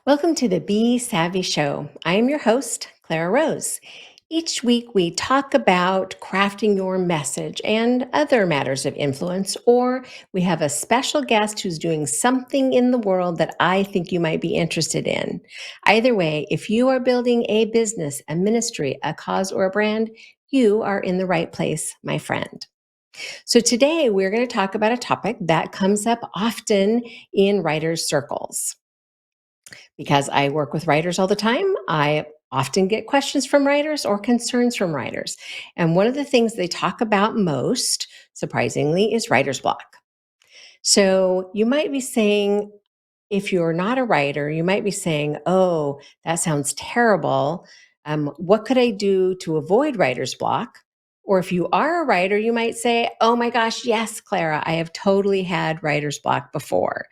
Welcome to the Be Savvy Show. I am your host, Clara Rose. Each week, we talk about crafting your message and other matters of influence, or we have a special guest who's doing something in the world that I think you might be interested in. Either way, if you are building a business, a ministry, a cause, or a brand, you are in the right place, my friend. So, today we're going to talk about a topic that comes up often in writers' circles. Because I work with writers all the time, I often get questions from writers or concerns from writers. And one of the things they talk about most, surprisingly, is writer's block. So you might be saying, if you're not a writer, you might be saying, oh, that sounds terrible. What could I do to avoid writer's block? Or if you are a writer, you might say, oh my gosh, yes, Clara, I have totally had writer's block before.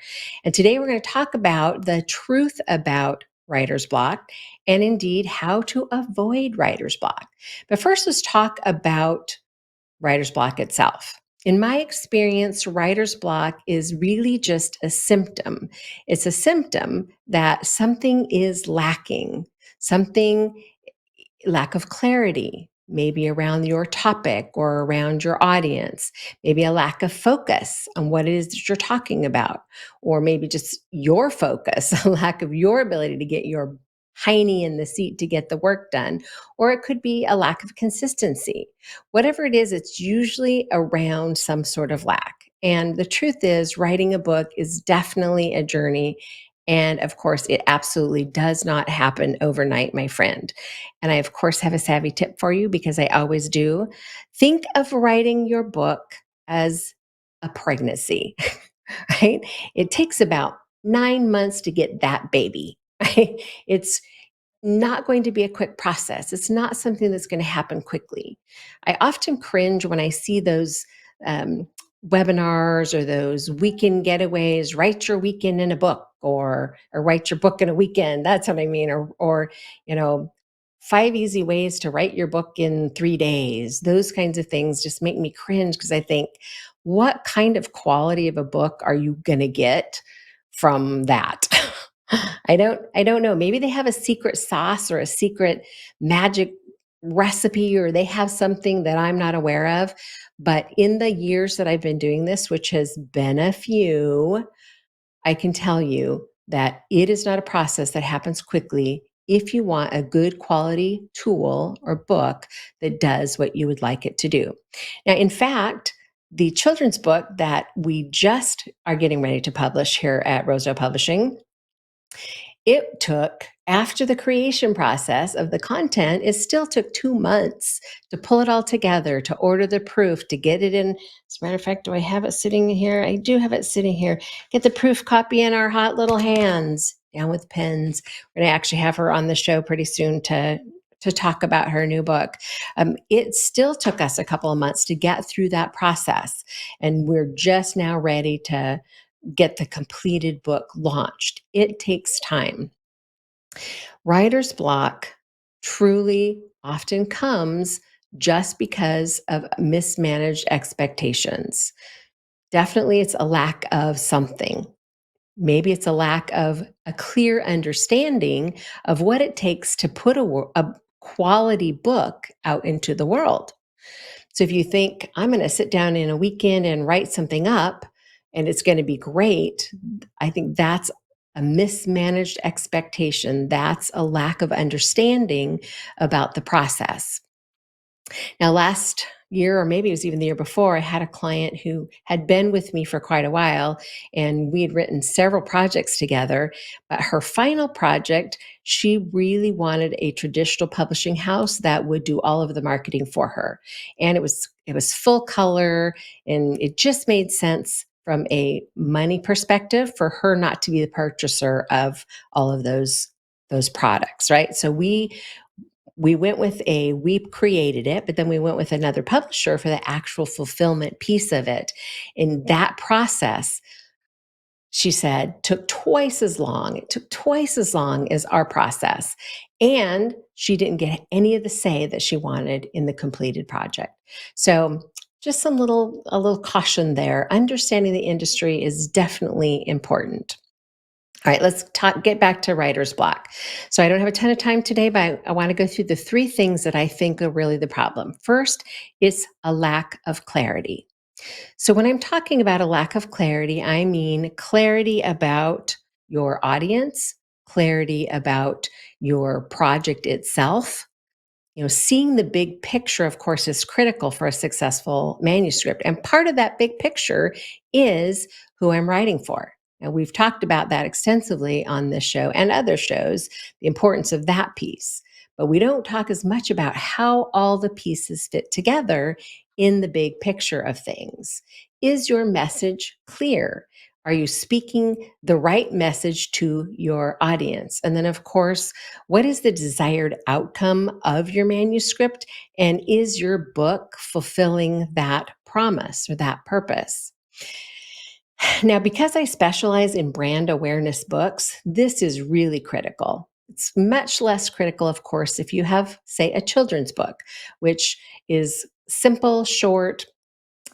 And today we're going to talk about the truth about writer's block and indeed how to avoid writer's block. But first, let's talk about writer's block itself. In my experience, writer's block is really just a symptom. It's a symptom that something is lacking, something lack of clarity, maybe around your topic or around your audience, maybe a lack of focus on what it is that you're talking about, or maybe just your focus, a lack of your ability to get your hiney in the seat to get the work done, or it could be a lack of consistency. Whatever it is, it's usually around some sort of lack. And the truth is, writing a book is definitely a journey. And of course, it absolutely does not happen overnight, my friend. And I, of course, have a savvy tip for you because I always do. Think of writing your book as a pregnancy, right? It takes about 9 months to get that baby, right? It's not going to be a quick process. It's not something that's going to happen quickly. I often cringe when I see those um, webinars or those weekend getaways. Write your weekend in a book, or write your book in a weekend. That's what I mean. Or you know, 5 easy ways to write your book in 3 days. Those kinds of things just make me cringe because I think, what kind of quality of a book are you going to get from that? I don't know. Maybe they have a secret sauce or a secret magic recipe, or they have something that I'm not aware of. But in the years that I've been doing this, which has been a few, I can tell you that it is not a process that happens quickly if you want a good quality tool or book that does what you would like it to do. Now, in fact, the children's book that we just are getting ready to publish here at Rosedale Publishing, it took, after the creation process of the content, it still took 2 months to pull it all together, to order the proof, to get it in. As a matter of fact, do I have it sitting here? I do have it sitting here. Get the proof copy in our hot little hands, down with pens. We're going to actually have her on the show pretty soon to talk about her new book. It still took us a couple of months to get through that process. And we're just now ready to get the completed book launched. It takes time. Writer's block truly often comes just because of mismanaged expectations. Definitely, it's a lack of something. Maybe it's a lack of a clear understanding of what it takes to put a quality book out into the world. So if you think, I'm going to sit down in a weekend and write something up and it's going to be great, I think that's a mismanaged expectation. That's a lack of understanding about the process. Now, last year, or maybe it was even the year before, I had a client who had been with me for quite a while, and we had written several projects together. But her final project, she really wanted a traditional publishing house that would do all of the marketing for her. And it was full color, and it just made sense from a money perspective for her not to be the purchaser of all of those products, right? So we created it, but then we went with another publisher for the actual fulfillment piece of it. In that process, she said, took twice as long. It took twice as long as our process. And she didn't get any of the say that she wanted in the completed project. So just a little caution there. Understanding the industry is definitely important. All right, get back to writer's block. So I don't have a ton of time today, but I want to go through the three things that I think are really the problem. First, it's a lack of clarity. So when I'm talking about a lack of clarity, I mean clarity about your audience, clarity about your project itself. Seeing the big picture, of course, is critical for a successful manuscript. And part of that big picture is who I'm writing for. And we've talked about that extensively on this show and other shows, the importance of that piece. But we don't talk as much about how all the pieces fit together in the big picture of things. Is your message clear? Are you speaking the right message to your audience? And then, of course, what is the desired outcome of your manuscript? And is your book fulfilling that promise or that purpose? Now, because I specialize in brand awareness books, this is really critical. It's much less critical, of course, if you have, say, a children's book, which is simple, short.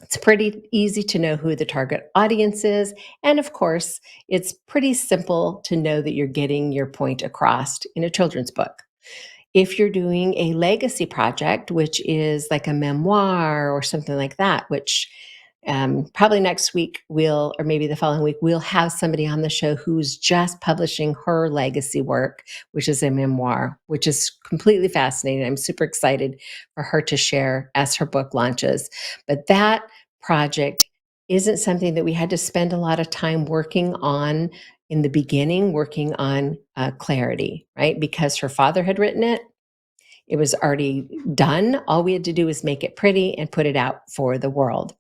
It's pretty easy to know who the target audience is. And of course, it's pretty simple to know that you're getting your point across in a children's book. If you're doing a legacy project, which is like a memoir or something like that, which probably next week or maybe the following week, we'll have somebody on the show who's just publishing her legacy work, which is a memoir, which is completely fascinating. I'm super excited for her to share as her book launches. But that project isn't something that we had to spend a lot of time working on in the beginning, working on clarity, right? Because her father had written it. It was already done. All we had to do was make it pretty and put it out for the world.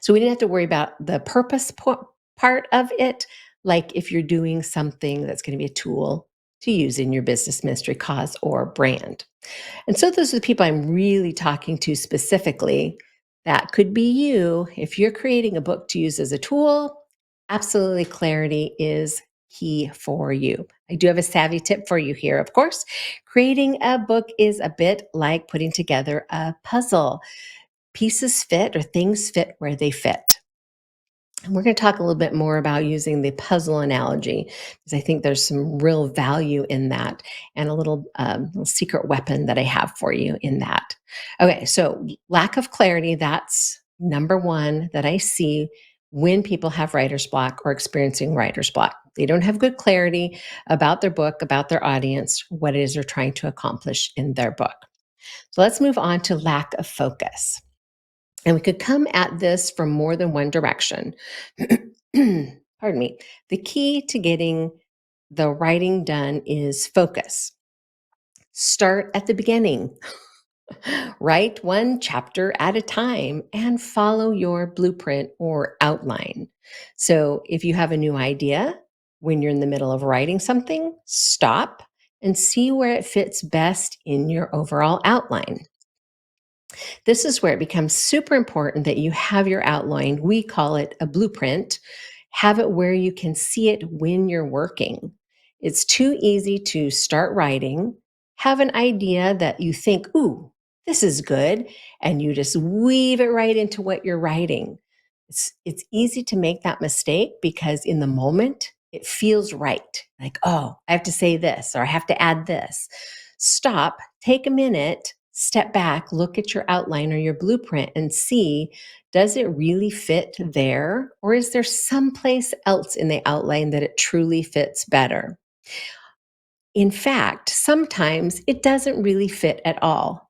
So we didn't have to worry about the part of it, like if you're doing something that's going to be a tool to use in your business, ministry, cause, or brand. And so those are the people I'm really talking to specifically. That could be you. If you're creating a book to use as a tool, absolutely clarity is key for you. I do have a savvy tip for you here, of course. Creating a book is a bit like putting together a puzzle. Pieces fit or things fit where they fit. And we're going to talk a little bit more about using the puzzle analogy because I think there's some real value in that and a little secret weapon that I have for you in that. Okay, so lack of clarity, that's number one that I see when people have writer's block or experiencing writer's block. They don't have good clarity about their book, about their audience, what it is they're trying to accomplish in their book. So let's move on to lack of focus. And we could come at this from more than one direction. Pardon me. The key to getting the writing done is focus. Start at the beginning. Write one chapter at a time and follow your blueprint or outline. So if you have a new idea, when you're in the middle of writing something, stop and see where it fits best in your overall outline. This is where it becomes super important that you have your outline. We call it a blueprint. Have it where you can see it when you're working. It's too easy to start writing, have an idea that you think, ooh, this is good, and you just weave it right into what you're writing. It's easy to make that mistake because in the moment, it feels right. Like, oh, I have to say this or I have to add this. Stop, take a minute, step back, look at your outline or your blueprint and see, does it really fit there? Or is there someplace else in the outline that it truly fits better? In fact, sometimes it doesn't really fit at all.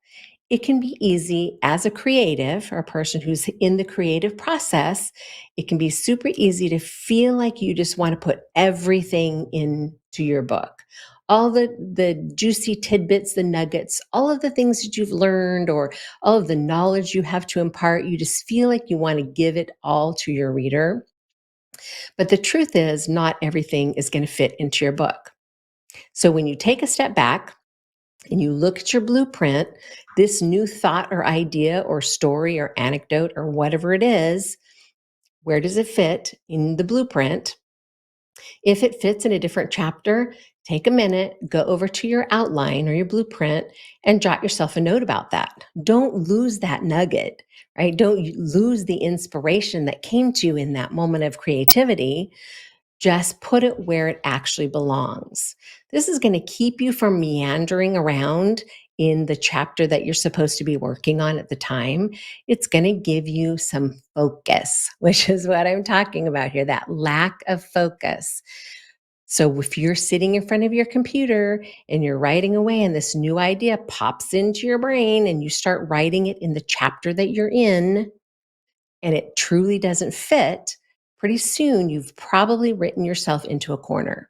It can be easy as a creative or a person who's in the creative process. It can be super easy to feel like you just want to put everything into your book. All the juicy tidbits, the nuggets, all of the things that you've learned or all of the knowledge you have to impart, you just feel like you want to give it all to your reader. But the truth is, not everything is going to fit into your book. So when you take a step back, and you look at your blueprint, this new thought or idea or story or anecdote or whatever it is, where does it fit in the blueprint? If it fits in a different chapter, take a minute, go over to your outline or your blueprint and jot yourself a note about that. Don't lose that nugget, right? Don't lose the inspiration that came to you in that moment of creativity. Just put it where it actually belongs. This is going to keep you from meandering around in the chapter that you're supposed to be working on at the time. It's going to give you some focus, which is what I'm talking about here, that lack of focus. So if you're sitting in front of your computer and you're writing away and this new idea pops into your brain and you start writing it in the chapter that you're in and it truly doesn't fit, pretty soon you've probably written yourself into a corner.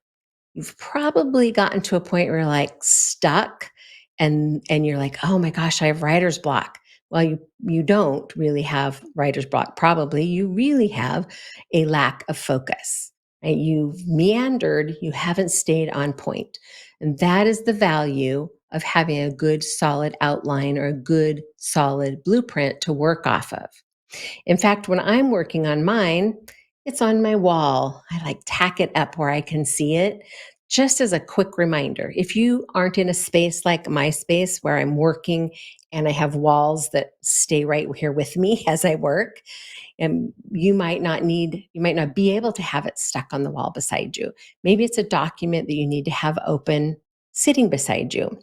You've probably gotten to a point where you're like stuck and you're like, "Oh my gosh, I have writer's block." Well, you don't really have writer's block probably. You really have a lack of focus. Right? You've meandered, you haven't stayed on point. And that is the value of having a good solid outline or a good solid blueprint to work off of. In fact, when I'm working on mine, it's on my wall. I like tack it up where I can see it, just as a quick reminder. If you aren't in a space like my space where I'm working and I have walls that stay right here with me as I work, and you might not be able to have it stuck on the wall beside you. Maybe it's a document that you need to have open sitting beside you.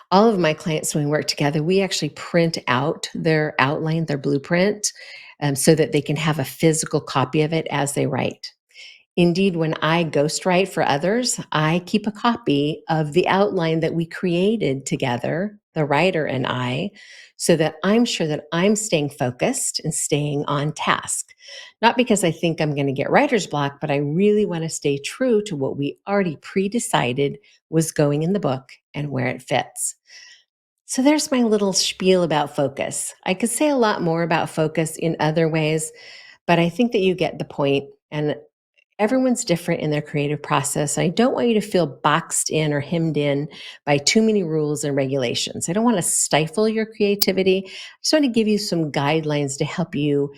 All of my clients, when we work together, we actually print out their outline, their blueprint, so that they can have a physical copy of it as they write. Indeed, when I ghostwrite for others, I keep a copy of the outline that we created together, the writer and I, so that I'm sure that I'm staying focused and staying on task. Not because I think I'm going to get writer's block, but I really want to stay true to what we already pre decided was going in the book and where it fits. So there's my little spiel about focus. I could say a lot more about focus in other ways, but I think that you get the point. And everyone's different in their creative process. I don't want you to feel boxed in or hemmed in by too many rules and regulations. I don't want to stifle your creativity. I just want to give you some guidelines to help you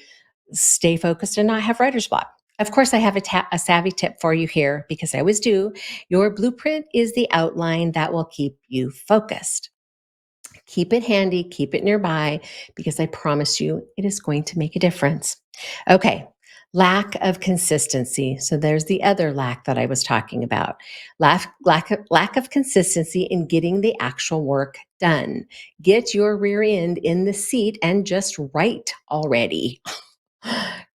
stay focused and not have writer's block. Of course, I have a savvy tip for you here because I always do. Your blueprint is the outline that will keep you focused. Keep it handy, keep it nearby, because I promise you it is going to make a difference. Okay, lack of consistency. So there's the other lack that I was talking about. Lack of consistency in getting the actual work done. Get your rear end in the seat and just write already.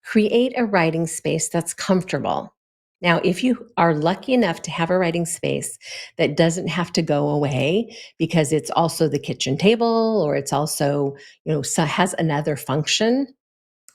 Create a writing space that's comfortable. Now, if you are lucky enough to have a writing space that doesn't have to go away because it's also the kitchen table or it's also, has another function,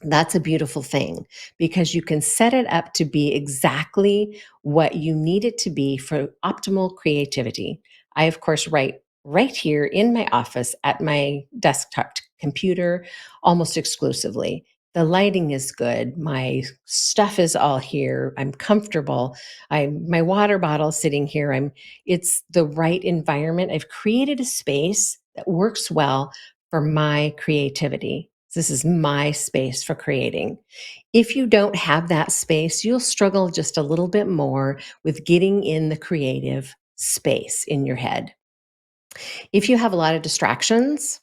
that's a beautiful thing because you can set it up to be exactly what you need it to be for optimal creativity. I, of course, write right here in my office at my desktop computer almost exclusively. The lighting is good. My stuff is all here. I'm comfortable. My water bottle sitting here. It's the right environment. I've created a space that works well for my creativity. This is my space for creating. If you don't have that space, you'll struggle just a little bit more with getting in the creative space in your head. If you have a lot of distractions,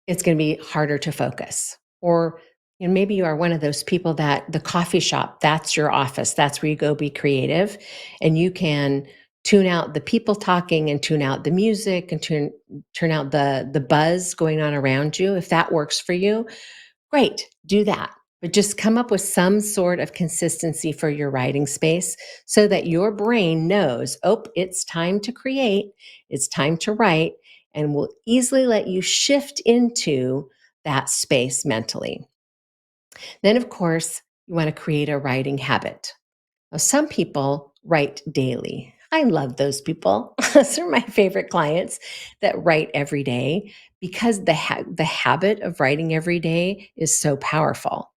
it's going to be harder to focus. Or maybe you are one of those people that the coffee shop, that's your office, that's where you go be creative, and you can tune out the people talking and tune out the music and turn out the buzz going on around you. If that works for you, great, do that. But just come up with some sort of consistency for your writing space so that your brain knows, oh, it's time to create, it's time to write, and will easily let you shift into that space mentally. Then, of course, you want to create a writing habit. Now, some people write daily. I love those people. Those are my favorite clients that write every day because the habit of writing every day is so powerful.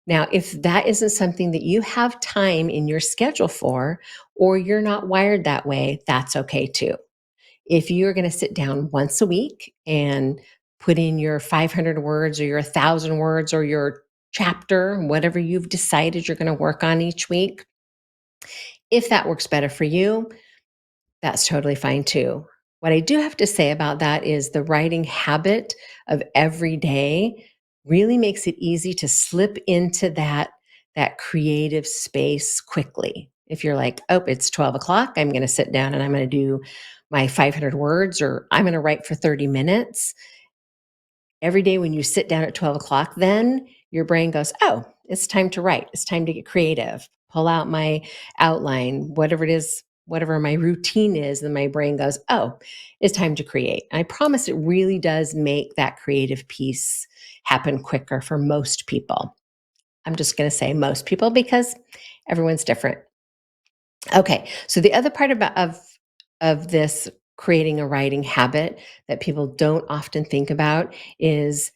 Now, if that isn't something that you have time in your schedule for, or you're not wired that way, that's okay too. If you're going to sit down once a week and put in your 500 words or your 1,000 words or your chapter, whatever you've decided you're going to work on each week, if that works better for you, that's totally fine too. What I do have to say about that is the writing habit of every day really makes it easy to slip into that creative space quickly. If you're like, oh, it's 12 o'clock, I'm going to sit down and I'm going to do my 500 words, or I'm going to write for 30 minutes. Every day when you sit down at 12 o'clock, then your brain goes, oh, it's time to write. It's time to get creative. Pull out my outline, whatever it is, whatever my routine is. And my brain goes, oh, it's time to create. And I promise it really does make that creative piece happen quicker for most people. I'm just going to say most people because everyone's different. Okay, so the other part of this creating a writing habit that people don't often think about is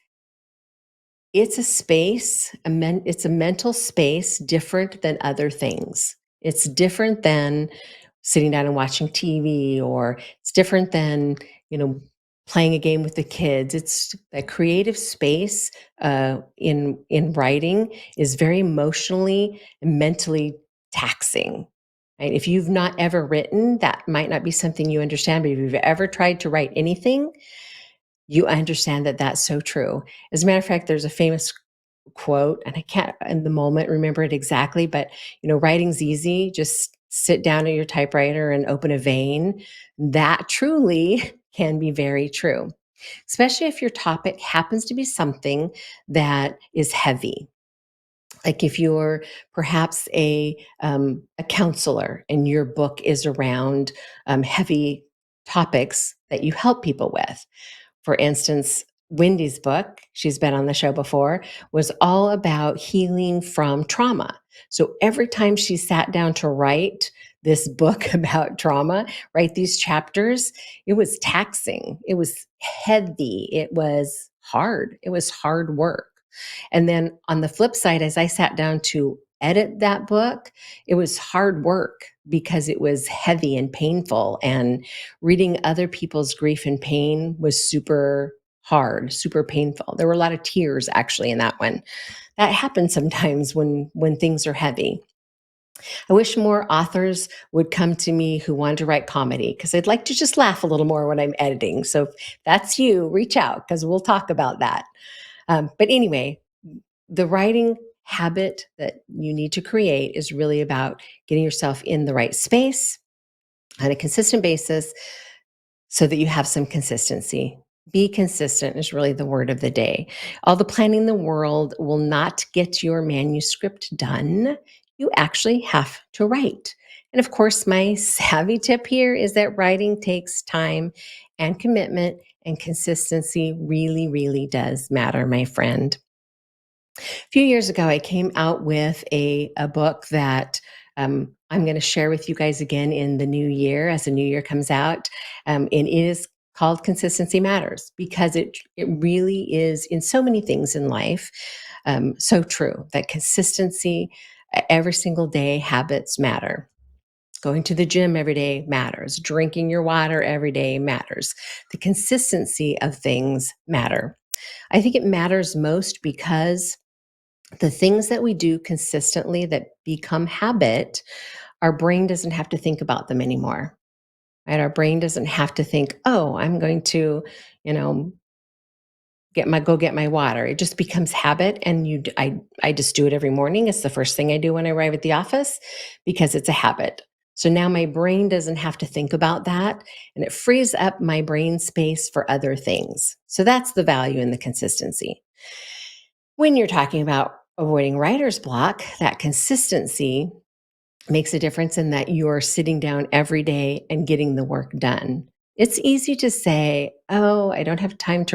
it's a space, it's a mental space different than other things. It's different than sitting down and watching TV, or it's different than, you know, playing a game with the kids. It's a creative space in writing is very emotionally and mentally taxing. Right? If you've not ever written, that might not be something you understand, but if you've ever tried to write anything, you understand that that's so true. As a matter of fact, there's a famous quote, and I can't in the moment remember it exactly, but writing's easy. Just sit down at your typewriter and open a vein. That truly can be very true, especially if your topic happens to be something that is heavy. Like if you're perhaps a counselor and your book is around heavy topics that you help people with. For instance, Wendy's book, she's been on the show before, was all about healing from trauma. So every time she sat down to write this book about trauma, write these chapters, it was taxing. It was heavy. It was hard. It was hard work. And then on the flip side, as I sat down to edit that book, it was hard work because it was heavy and painful. And reading other people's grief and pain was super hard, super painful. There were a lot of tears actually in that one. That happens sometimes when things are heavy. I wish more authors would come to me who wanted to write comedy because I'd like to just laugh a little more when I'm editing. So if that's you, reach out because we'll talk about that. But anyway, the writing habit that you need to create is really about getting yourself in the right space on a consistent basis so that you have some consistency. Be consistent is really the word of the day. All the planning in the world will not get your manuscript done. You actually have to write. And of course, my savvy tip here is that writing takes time and commitment, and consistency really, really does matter, my friend. A few years ago, I came out with a book that I'm going to share with you guys again in the new year as the new year comes out. And it is called Consistency Matters because it really is in so many things in life so true that consistency every single day habits matter. Going to the gym every day matters. Drinking your water every day matters. The consistency of things matter. I think it matters most because the things that we do consistently that become habit, our brain doesn't have to think about them anymore. Right? Our brain doesn't have to think, oh, I'm going to, you know, go get my water. It just becomes habit. And I just do it every morning. It's the first thing I do when I arrive at the office because it's a habit. So now my brain doesn't have to think about that, and it frees up my brain space for other things. So that's the value in the consistency. When you're talking about avoiding writer's block, that consistency makes a difference in that you're sitting down every day and getting the work done. It's easy to say, oh, I don't have time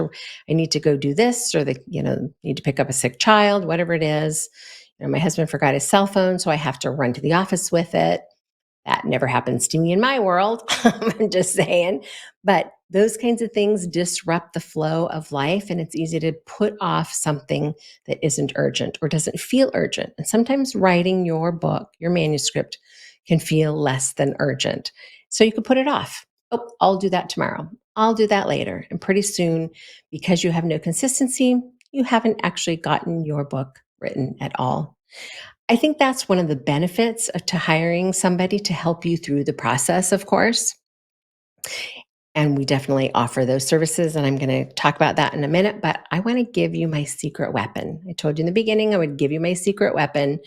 I need to go do this, or need to pick up a sick child, whatever it is. My husband forgot his cell phone, so I have to run to the office with it. That never happens to me in my world. I'm just saying. But those kinds of things disrupt the flow of life, and it's easy to put off something that isn't urgent or doesn't feel urgent. And sometimes writing your book, your manuscript, can feel less than urgent. So you could put it off. Oh, I'll do that tomorrow. I'll do that later. And pretty soon, because you have no consistency, you haven't actually gotten your book written at all. I think that's one of the benefits to hiring somebody to help you through the process, of course. And we definitely offer those services. And I'm going to talk about that in a minute. But I want to give you my secret weapon. I told you in the beginning I would give you my secret weapon.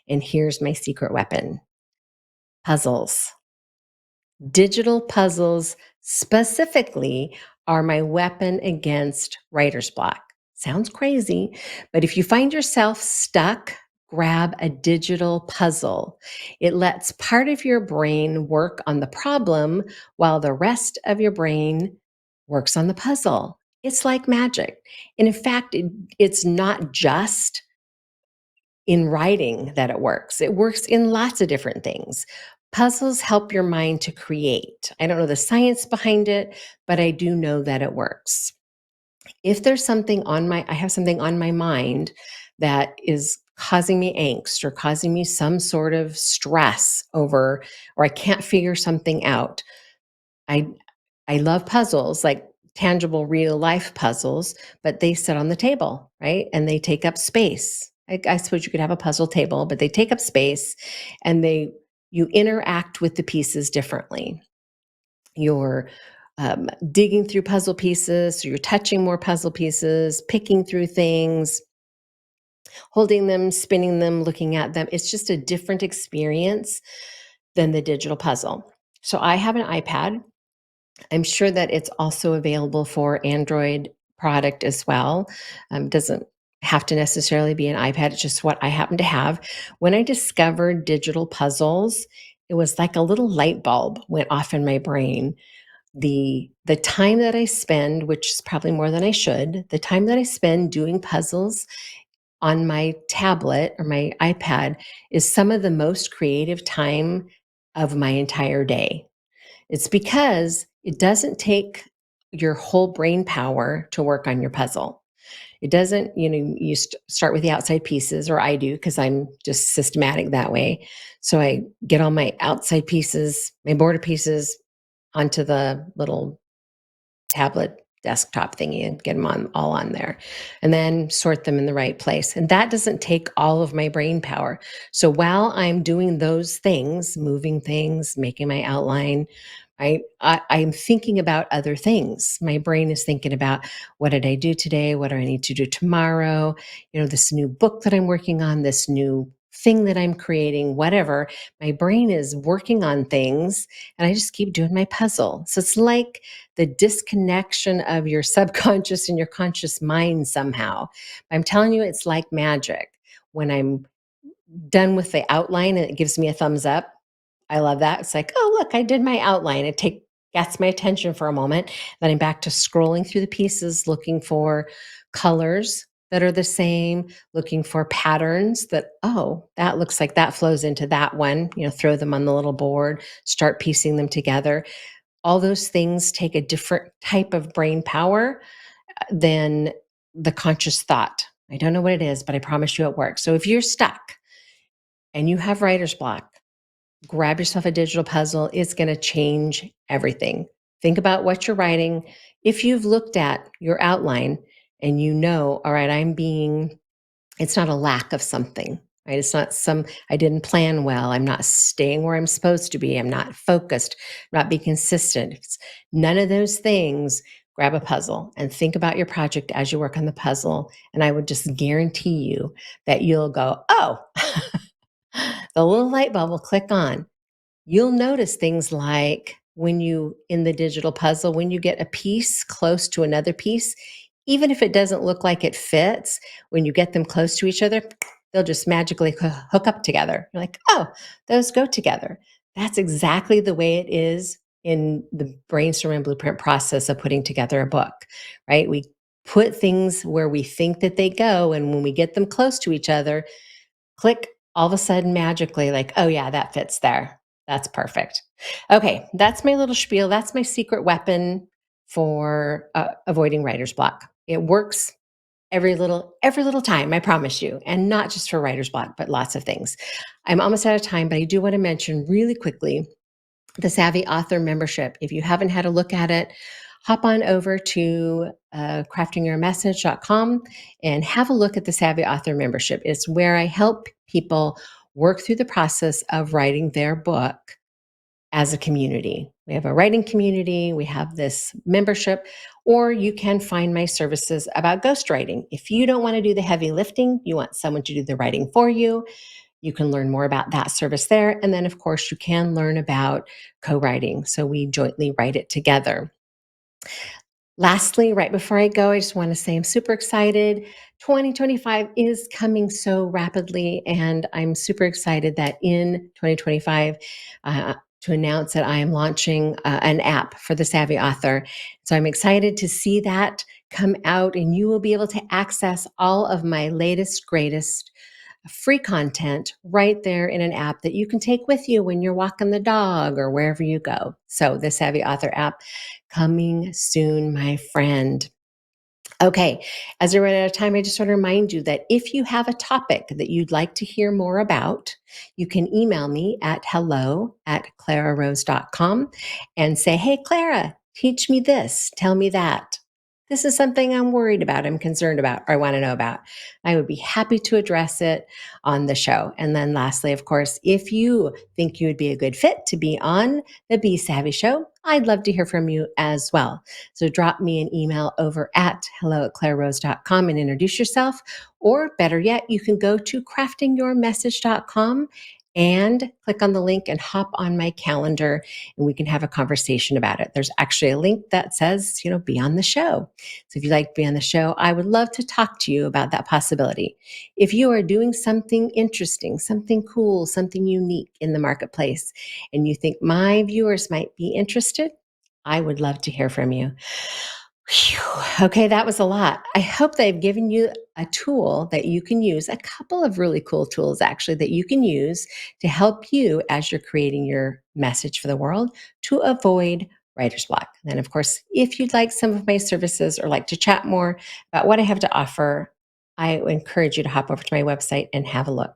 And here's my secret weapon: puzzles. Digital puzzles specifically are my weapon against writer's block. Sounds crazy, but if you find yourself stuck, grab a digital puzzle. It lets part of your brain work on the problem while the rest of your brain works on the puzzle. It's like magic. And in fact, it's not just in writing that it works in lots of different things. Puzzles help your mind to create. I don't know the science behind it, but I do know that it works. If there's something I have something on my mind that is causing me angst or causing me some sort of stress over, or I can't figure something out, I I love puzzles, like tangible real life puzzles, but they sit on the table, right? And they take up space. I suppose you could have a puzzle table, but they take up space and you interact with the pieces differently. You're digging through puzzle pieces, so you're touching more puzzle pieces, picking through things, holding them, spinning them, looking at them. It's just a different experience than the digital puzzle. So I have an iPad. I'm sure that it's also available for Android product as well. Doesn't have to necessarily be an iPad. It's just what I happen to have. When I discovered digital puzzles, it was like a little light bulb went off in my brain. The time that I spend, which is probably more than I should, the time that I spend doing puzzles on my tablet or my iPad is some of the most creative time of my entire day. It's because it doesn't take your whole brain power to work on your puzzle. It doesn't, you start with the outside pieces, or I do because I'm just systematic that way. So I get all my outside pieces, my border pieces onto the little tablet desktop thingy and get them all on there and then sort them in the right place. And that doesn't take all of my brain power. So while I'm doing those things, moving things, making my outline, I'm thinking about other things. My brain is thinking about, what did I do today? What do I need to do tomorrow? This new book that I'm working on, this new thing that I'm creating, whatever. My brain is working on things and I just keep doing my puzzle. So it's like the disconnection of your subconscious and your conscious mind somehow. I'm telling you, it's like magic. When I'm done with the outline and it gives me a thumbs up, I love that. It's like, oh, look, I did my outline. Gets my attention for a moment. Then I'm back to scrolling through the pieces, looking for colors that are the same, looking for patterns that, oh, that looks like that flows into that one, throw them on the little board, start piecing them together. All those things take a different type of brain power than the conscious thought. I don't know what it is, but I promise you it works. So if you're stuck and you have writer's block, grab yourself a digital puzzle. It's going to change everything. Think about what you're writing. If you've looked at your outline and all right, it's not a lack of something, right? It's not I didn't plan well. I'm not staying where I'm supposed to be. I'm not focused, not being consistent. It's none of those things. Grab a puzzle and think about your project as you work on the puzzle. And I would just guarantee you that you'll go, oh, the little light bulb will click on. You'll notice things like in the digital puzzle, when you get a piece close to another piece, even if it doesn't look like it fits, when you get them close to each other, they'll just magically hook up together. You're like, oh, those go together. That's exactly the way it is in the brainstorm and blueprint process of putting together a book, right? We put things where we think that they go, and when we get them close to each other, click, all of a sudden magically, like, oh yeah, that fits there. That's perfect. Okay, that's my little spiel. That's my secret weapon for avoiding writer's block. It works every little time, I promise you, and not just for writer's block, but lots of things. I'm almost out of time, but I do want to mention really quickly the Savvy Author membership. If you haven't had a look at it, hop on over to craftingyourmessage.com and have a look at the Savvy Author membership. It's where I help people work through the process of writing their book as a community. We have a writing community, we have this membership, or you can find my services about ghostwriting. If you don't want to do the heavy lifting, you want someone to do the writing for you, You can learn more about that service there. And then, of course, you can learn about co writing. So we jointly write it together. Lastly, right before I go, I just want to say I'm super excited. 2025 is coming so rapidly, and I'm super excited that in 2025, to announce that I am launching an app for the Savvy Author. So I'm excited to see that come out, and you will be able to access all of my latest, greatest free content right there in an app that you can take with you when you're walking the dog or wherever you go. So, the Savvy Author app coming soon, my friend. Okay, as we run out of time, I just want to remind you that if you have a topic that you'd like to hear more about, you can email me at hello@clararose.com and say, hey, Clara, teach me this, tell me that. This is something I'm worried about, I'm concerned about, or I want to know about. I would be happy to address it on the show. And then lastly, of course, if you think you would be a good fit to be on the Be Savvy Show, I'd love to hear from you as well. So drop me an email over at hello@clararose.com and introduce yourself. Or better yet, you can go to craftingyourmessage.com and click on the link and hop on my calendar and we can have a conversation about it. There's actually a link that says, be on the show. So if you'd like to be on the show, I would love to talk to you about that possibility. If you are doing something interesting, something cool, something unique in the marketplace, and you think my viewers might be interested, I would love to hear from you. Whew. Okay, that was a lot. I hope they've given you a tool that you can use, a couple of really cool tools actually that you can use to help you as you're creating your message for the world to avoid writer's block. And then, of course, if you'd like some of my services or like to chat more about what I have to offer, I encourage you to hop over to my website and have a look.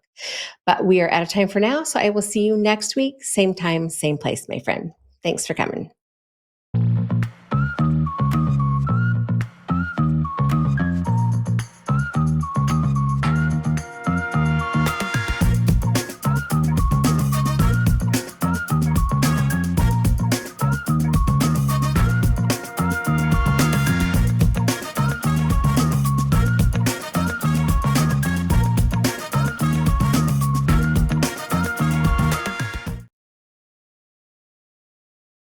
But we are out of time for now, so I will see you next week, same time, same place, my friend. Thanks for coming.